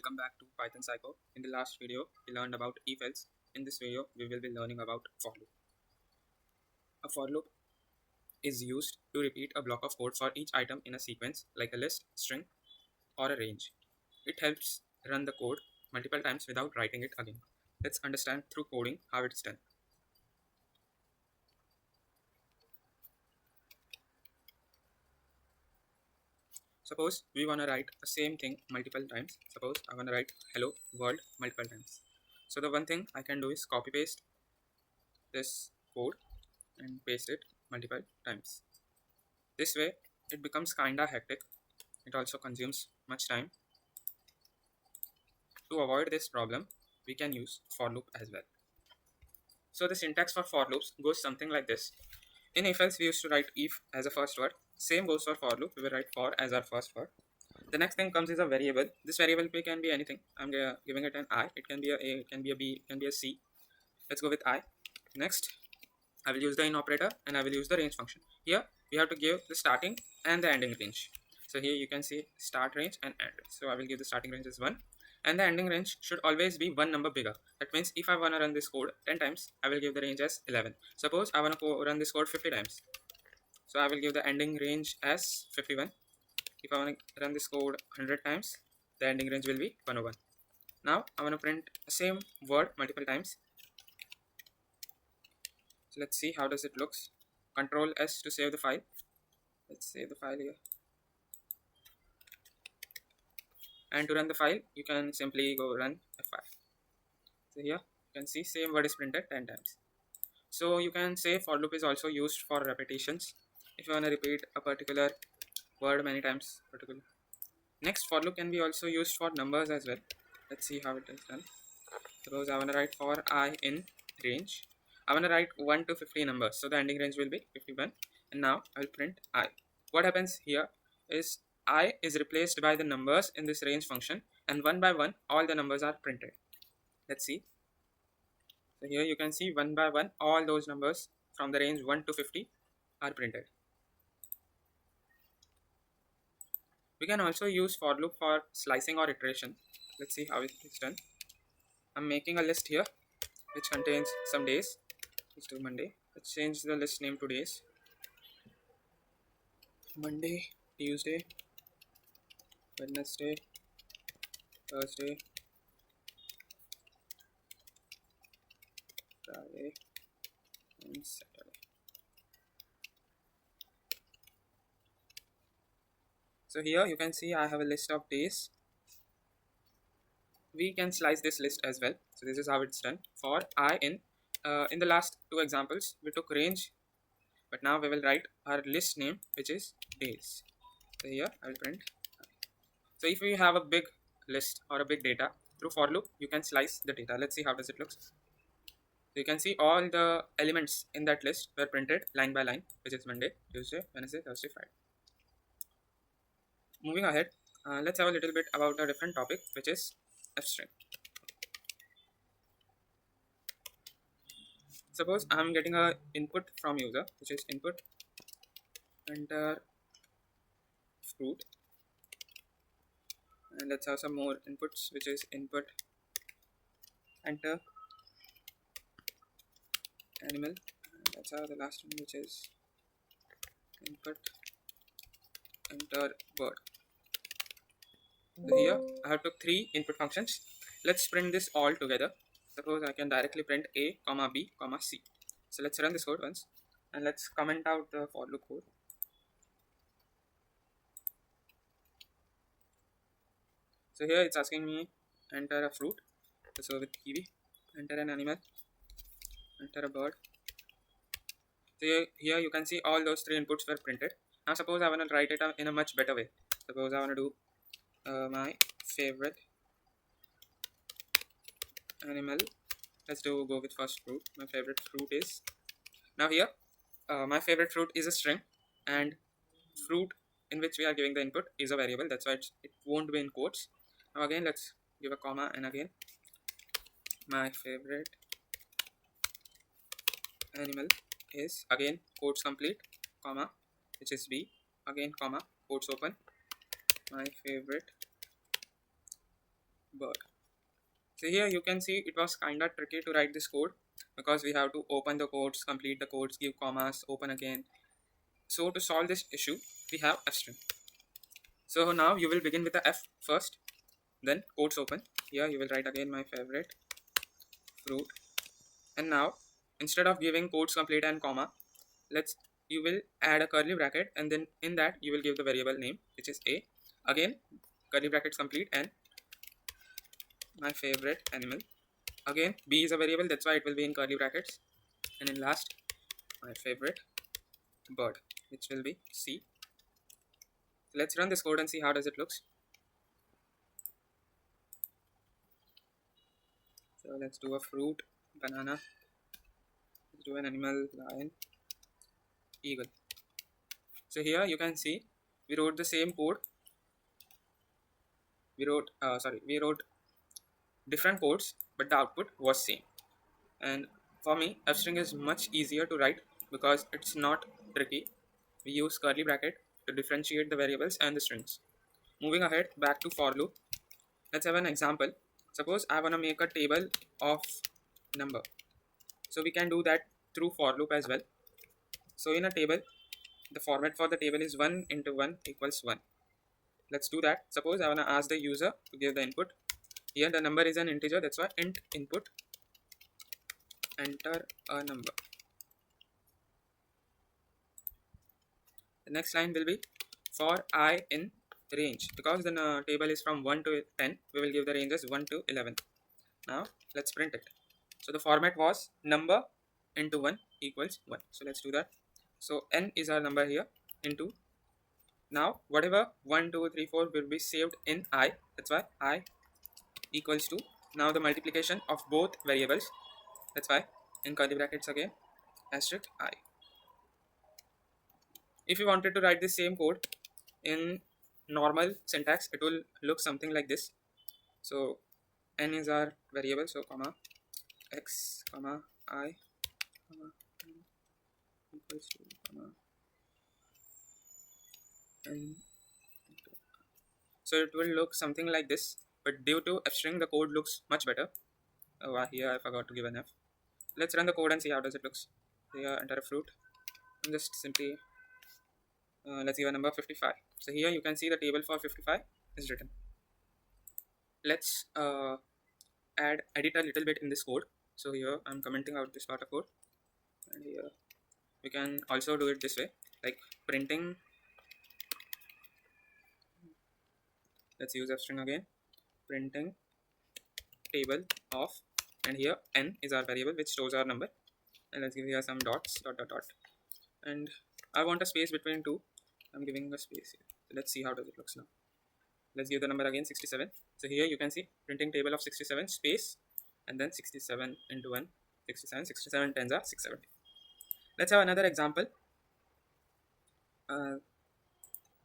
welcome back to Python Psycho. In the last video, we learned about if-else. In this video, we will be learning about for loop. A for loop is used to repeat a block of code for each item in a sequence, like a list, string, or a range. It helps run the code multiple times without writing it again. Let's understand through coding how it's done. Suppose we want to write the same thing multiple times. Suppose I want to write hello world multiple times. So the one thing I can do is copy paste this code and paste it multiple times. This way it becomes kinda hectic. It also consumes much time. To avoid this problem, we can use for loop as well. So the syntax for for loops goes something like this. In if else we used to write if as a first word. Same goes for loop. We will write for as our first word. The next thing comes is a variable. This variable can be anything. I'm giving it an I. It can be a it can be a B, it can be a C. Let's go with I. Next, I will use the in operator and I will use the range function. Here we have to give the starting and the ending range. So here you can see start range and end range. So I will give the starting range as 1 and the ending range should always be one number bigger. That means if I want to run this code 10 times, I will give the range as 11. Suppose I want to run this code 50 times. So I will give the ending range as 51. If I want to run this code 100 times, the ending range will be 101. Now I want to print the same word multiple times. So let's see how does it looks. Control S to save the file. Let's save the file here. And to run the file, you can simply go run F5. So here you can see same word is printed 10 times. So you can say for loop is also used for repetitions. If you want to repeat a particular word many times, Next, for loop can be also used for numbers as well. Let's see how it is done. Suppose I want to write for I in range. I want to write 1 to 50 numbers. So the ending range will be 51. And now I will print I. What happens here is I is replaced by the numbers in this range function. And one by one, all the numbers are printed. Let's see. So here you can see one by one, all those numbers from the range 1 to 50 are printed. We can also use for loop for slicing or iteration. Let's see how it is done. I'm making a list here which contains some days. Let's do Monday. Let's change the list name to days. Monday, Tuesday, Wednesday, Thursday, Friday, and Saturday. So here you can see I have a list of days. We can slice this list as well. So this is how it's done. For I in the last two examples, we took range, but now we will write our list name, which is days. So here I will print. So if we have a big list or a big data, through for loop, you can slice the data. Let's see how does it look. So you can see all the elements in that list were printed line by line, which is Monday, Tuesday, Wednesday, Thursday, Friday. Moving ahead, let's have a little bit about a different topic, which is f-string. Suppose I'm getting a input from user, which is input enter fruit, and let's have some more inputs, which is input enter animal, and let's have the last one, which is input enter bird. So here I have took three input functions. Let's print this all together. Suppose I can directly print a comma b comma c. So let's run this code once and let's comment out the for loop code. So here it's asking me enter a fruit. So with kiwi, enter an animal, enter a bird. So here you can see all those three inputs were printed. Now suppose I want to write it in a much better way. Suppose I want to do my favorite animal. Let's go with first fruit. My favorite fruit is, now here my favorite fruit is a string and fruit in which we are giving the input is a variable. That's why it won't be in quotes. Now again let's give a comma and again my favorite animal is, again quotes complete, comma, which is b, again comma, quotes open, my favorite bird. So here you can see it was kind of tricky to write this code because we have to open the codes, complete the codes, give commas, open again. So to solve this issue, we have fstring. So now you will begin with the f first, then quotes open. Here you will write again my favorite fruit. And now instead of giving quotes complete and comma, you will add a curly bracket, and then in that you will give the variable name, which is a. Again curly brackets complete and my favorite animal. Again b is a variable, that's why it will be in curly brackets, and in last my favorite bird, which will be c. Let's run this code and see how does it looks. So let's do a fruit, banana. Let's do an animal, lion, eagle. So here you can see we wrote the same code. We wrote different codes, but the output was same. And for me, fstring is much easier to write because it's not tricky. We use curly bracket to differentiate the variables and the strings. Moving ahead back to for loop, let's have an example. Suppose I want to make a table of number. So we can do that through for loop as well. So in a table, the format for the table is 1 into 1 equals 1. Let's do that. Suppose I want to ask the user to give the input. Here the number is an integer, that's why int input, enter a number. The next line will be for I in range. Because the table is from 1 to 10, we will give the range as 1 to 11. Now let's print it. So the format was number into 1 equals 1. So let's do that. So n is our number here into, now whatever 1, 2, 3, 4 will be saved in I, that's why I equals to, now the multiplication of both variables, that's why in curly brackets again asterisk I. If you wanted to write the same code in normal syntax, it will look something like this. So n is our variable, so comma x comma I comma n equals to comma n. So it will look something like this, but due to fstring the code looks much better. Here I forgot to give an f. Let's run the code and see how does it looks. Here enter a fruit and just simply let's give a number 55. So here you can see the table for 55 is written. Let's edit a little bit in this code. So here I'm commenting out this part of code, and here we can also do it this way, like printing. Let's use fstring again, printing table of, and here n is our variable which stores our number, and let's give here some dots, dot dot dot, and I want a space between two. I'm giving a space here. So let's see how does it looks now. Let's give the number again 67. So here you can see printing table of 67 space and then 67 into 1, 67, 67 tens are 670. Let's have another example.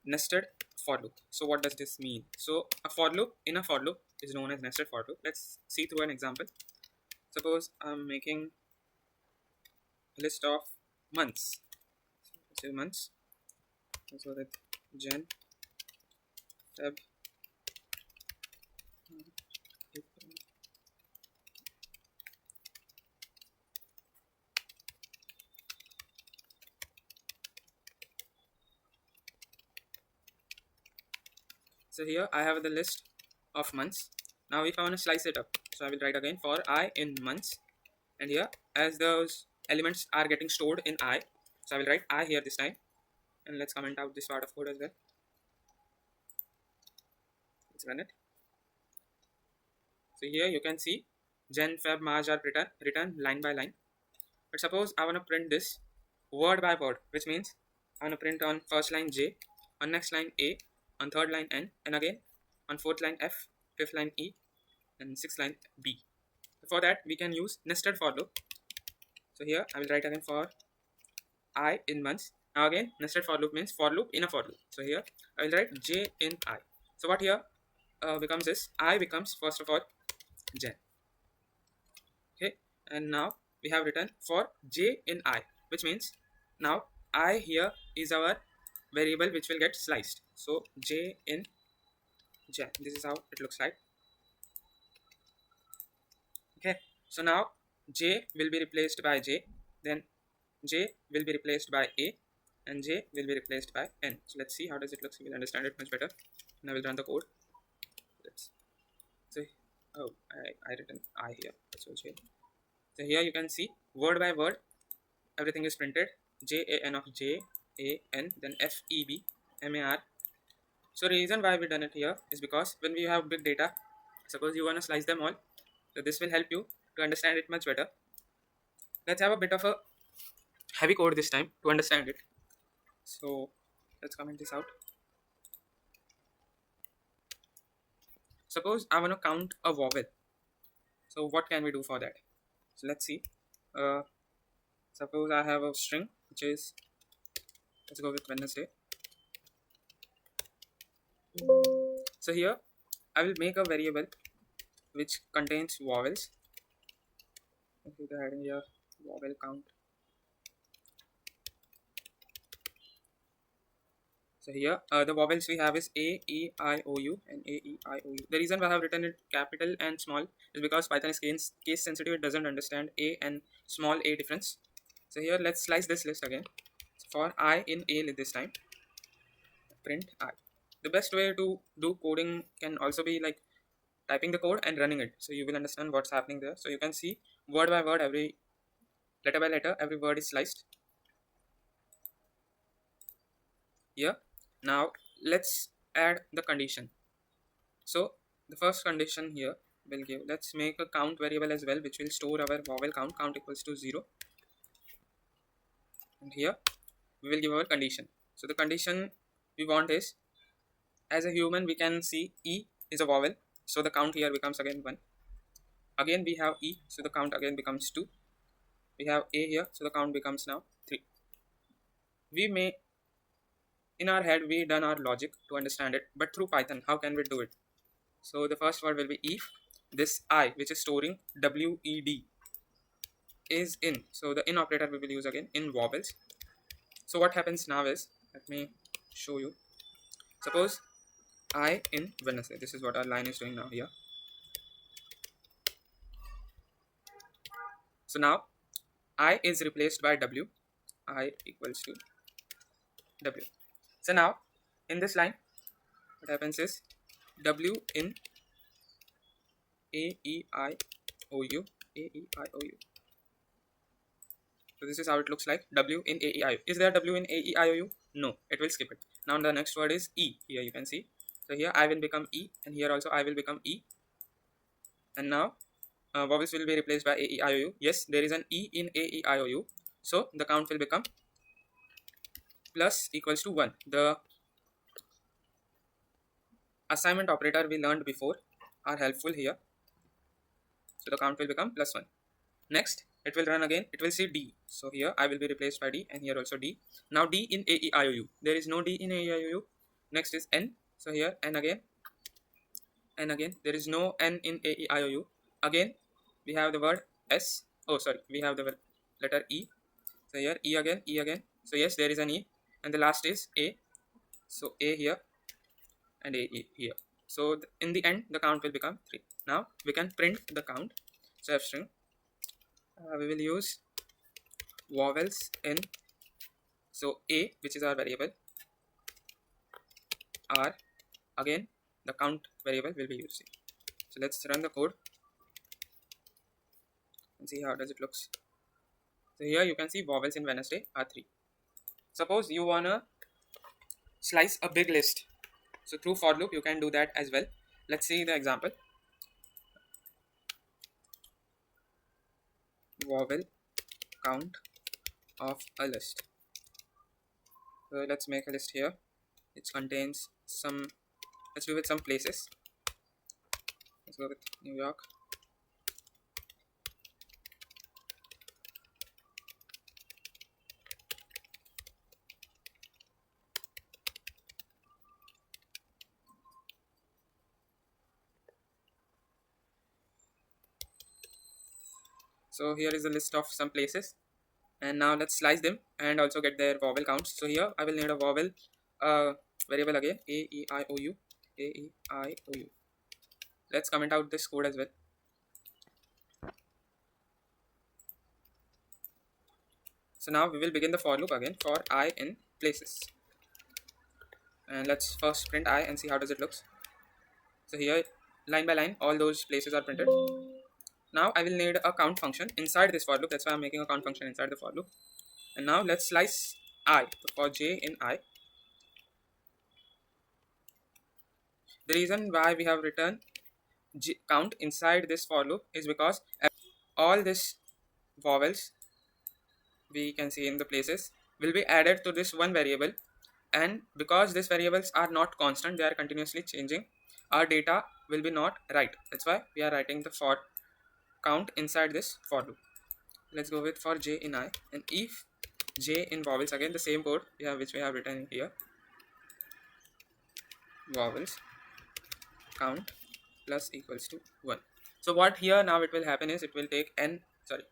Nested for loop. So what does this mean? So a for loop in a for loop is known as nested for loop. Let's see through an example. Suppose I'm making a list of months. So let's say months. So that Jan, Feb, April. So here I have the list of months. Now if I want to slice it up, so I will write again for I in months, and here as those elements are getting stored in I, so I will write I here this time, and let's comment out this part of code as well. Let's run it. So here you can see Jan, Feb, March are written line by line. But suppose I want to print this word by word, which means I want to print on first line J, on next line A, on third line N, and again on fourth line F, fifth line E, and sixth line B. For that we can use nested for loop. So here I will write again for I in months. Now again nested for loop means for loop in a for loop. So here I will write J in I. So what here becomes is I becomes first of all Jan. Okay, and now we have written for J in I, which means now I here is our variable which will get sliced. So J in Jan, this is how it looks like. Okay, so now J will be replaced by J, then J will be replaced by A, and J will be replaced by N. So let's see how does it look. So we'll understand it much better. And I will run the code. Let's say, oh, I written I here. So J. So here you can see word by word everything is printed. JAN of JAN, then FEB MAR. So reason why we done it here is because when we have big data, suppose you want to slice them all, so this will help you to understand it much better. Let's have a bit of a heavy code this time to understand it. So let's comment this out. Suppose I want to count a vowel. So what can we do for that? So let's see. Uh, suppose I have a string which is, let's go with Wednesday. So here I will make a variable which contains vowels. Let's do the heading here, vowel count. So here the vowels we have is A, E, I, O, U and A, E, I, O, U. The reason why I have written it capital and small is because Python is case sensitive. It doesn't understand A and small a difference. So here let's slice this list again. For I in A this time, print I. The best way to do coding can also be like typing the code and running it. So you will understand what's happening there. So you can see word by word, every letter by letter, every word is sliced. Here, now let's add the condition. So the first condition here will give, let's make a count variable as well, which will store our vowel count equals to 0. And here we will give our condition. So the condition we want is, as a human we can see E is a vowel, so the count here becomes again 1. Again we have E, so the count again becomes 2. We have A here, so the count becomes now 3. We may, in our head we done our logic to understand it, but through Python how can we do it? So the first word will be if this I, which is storing WED, is in. So the in operator we will use again in vowels. So what happens now is, let me show you. Suppose I in Wednesday. This is what our line is doing now here. So now I is replaced by W. I equals to W. So now in this line, what happens is W in A E I O U. A E I O U. So this is how it looks like. W in A E I O. Is there W in A E I O U? No, it will skip it. Now the next word is E. Here you can see. So here I will become E, and here also I will become E. And now vowels will be replaced by A E I O U. Yes, there is an E in A E I O U. So the count will become plus equals to 1. The assignment operator we learned before are helpful here. So the count will become plus 1. Next, it will run again. It will say D. So here I will be replaced by D, and here also D. Now D in A E I O U. There is no D in A E I O U. Next is N. So here N again. N again. There is no N in A E I O U. Again, we have the word S. Oh, sorry. We have the letter E. So here E again, E again. So yes, there is an E. And the last is A. So A here and A here. So in the end, the count will become 3. Now we can print the count. So F string. We will use vowels in. So A, which is our variable, R, again the count variable will be used. So let's run the code and see how does it looks. So here you can see vowels in Wednesday are 3. Suppose you wanna slice a big list. So through for loop you can do that as well. Let's see the example. Vowel count of a list. So let's make a list here. It contains some, let's do with some places. Let's go with New York. So here is a list of some places, and now let's slice them and also get their vowel counts. So here I will need a vowel variable again, A E I O U, A E I O U. Let's comment out this code as well. So now we will begin the for loop again for I in places. And let's first print I and see how does it looks. So here, line by line, all those places are printed. Now I will need a count function inside this for loop. That's why I'm making a count function inside the for loop. And now let's slice I for j in I. The reason why we have written count inside this for loop is because all these vowels we can see in the places will be added to this one variable, and because these variables are not constant, they are continuously changing, our data will be not right. That's why we are writing the for count inside this for loop. Let's go with for j in I, and if j in vowels, again the same code which we have written here, vowels count plus equals to 1. So what here now it will happen is it will take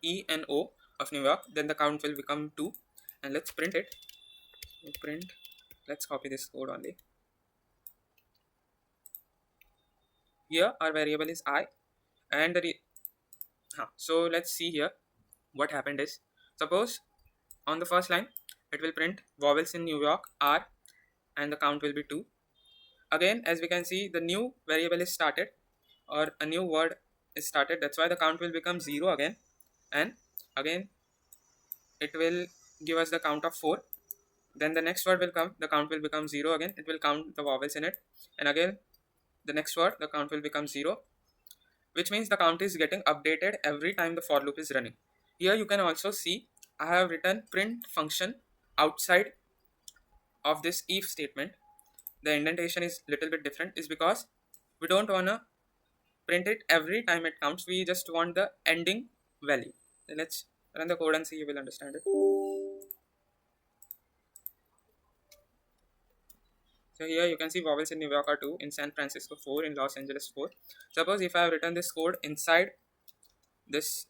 E and O of New York, then the count will become 2, and let's print it. Let's copy this code only. Here our variable is I, and so let's see here what happened is, suppose on the first line it will print vowels in New York R, and the count will be 2. Again, as we can see, the new variable is started, or a new word is started, that's why the count will become 0 again, and again it will give us the count of 4. Then the next word will come, the count will become 0 again, it will count the vowels in it, and again the next word, the count will become 0, which means the count is getting updated every time the for loop is running. Here you can also see I have written print function outside of this if statement. The indentation is little bit different, is because we don't want to print it every time it counts, we just want the ending value. So let's run the code and see, you will understand it. So here you can see vowels in New York are 2, in San Francisco 4, in Los Angeles 4. Suppose if I have written this code inside this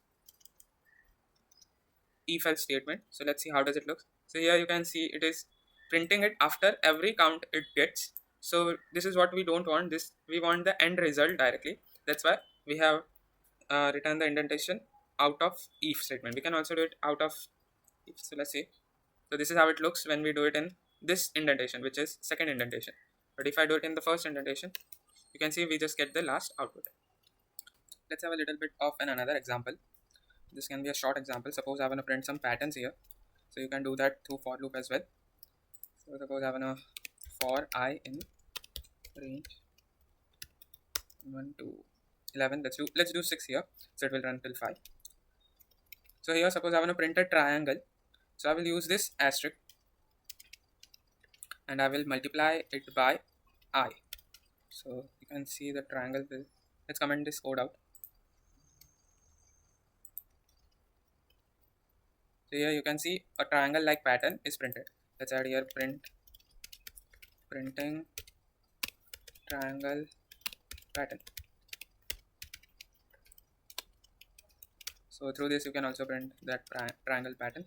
if else statement, so let's see how does it look. So here you can see it is printing it after every count it gets. So this is what we don't want. This we want the end result directly. That's why we have written the indentation out of if statement. We can also do it out of if. So let's see. So this is how it looks when we do it in this indentation, which is second indentation. But if I do it in the first indentation, you can see we just get the last output. Let's have a little bit of another example. This can be a short example. Suppose I want to print some patterns here, so you can do that through for loop as well. So suppose I want to for I in range 1 to 11. Let's do 6 here, so it will run till 5. So here suppose I want to print a triangle, so I will use this asterisk and I will multiply it by I. So you can see the triangle will, let's comment this code out. So here you can see a triangle like pattern is printed. Let's add here printing triangle pattern. So through this you can also print that triangle pattern.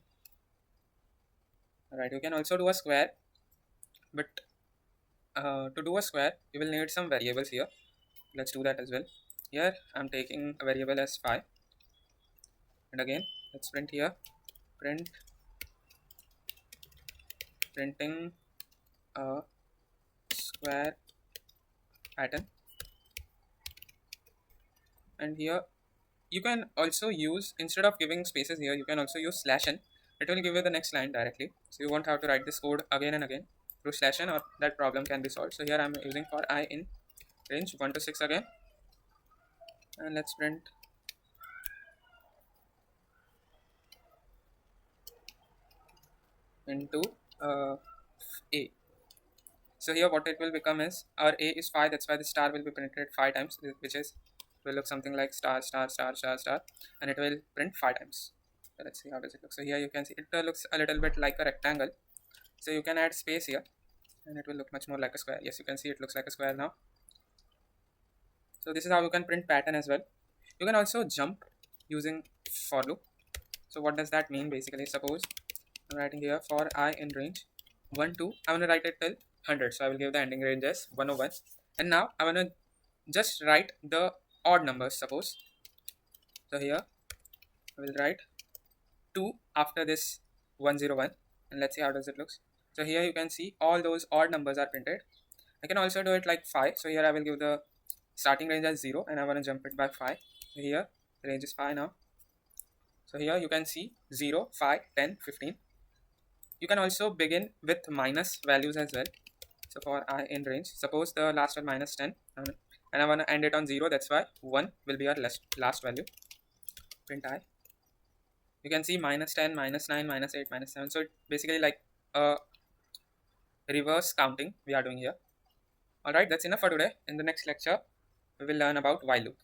Alright, you can also do a square, but to do a square you will need some variables here. Let's do that as well. Here I'm taking a variable as 5, and again let's print here printing a square pattern. And here you can also use, instead of giving spaces here, you can also use /n. It will give you the next line directly, so you won't have to write this code again and again through /n, or that problem can be solved. So here I'm using for I in range 1 to 6 again, and let's print into A. So here what it will become is, our A is 5, that's why the star will be printed 5 times, which is will look something like star star star star star, and it will print 5 times. So let's see how does it look. So here you can see it looks a little bit like a rectangle, so you can add space here and it will look much more like a square. Yes, you can see it looks like a square now. So this is how you can print pattern as well. You can also jump using for loop. So what does that mean? Basically, suppose I'm writing here for I in range 1 to, I want to write it till 100, so I will give the ending range as 101, and now I want to just write the odd numbers. Suppose, so here I will write 2 after this 101, and let's see how does it looks. So here you can see all those odd numbers are printed. I can also do it like 5. So here I will give the starting range as 0 and I want to jump it by 5. So here the range is 5 now. So here you can see 0, 5, 10, 15. You can also begin with minus values as well. So for I in range, suppose the last one minus 10 and I want to end it on 0, that's why 1 will be our last value. Print I. You can see minus 10, minus 9, minus 8, minus 7. So it basically like a reverse counting we are doing here. Alright, that's enough for today. In the next lecture, we will learn about while loop.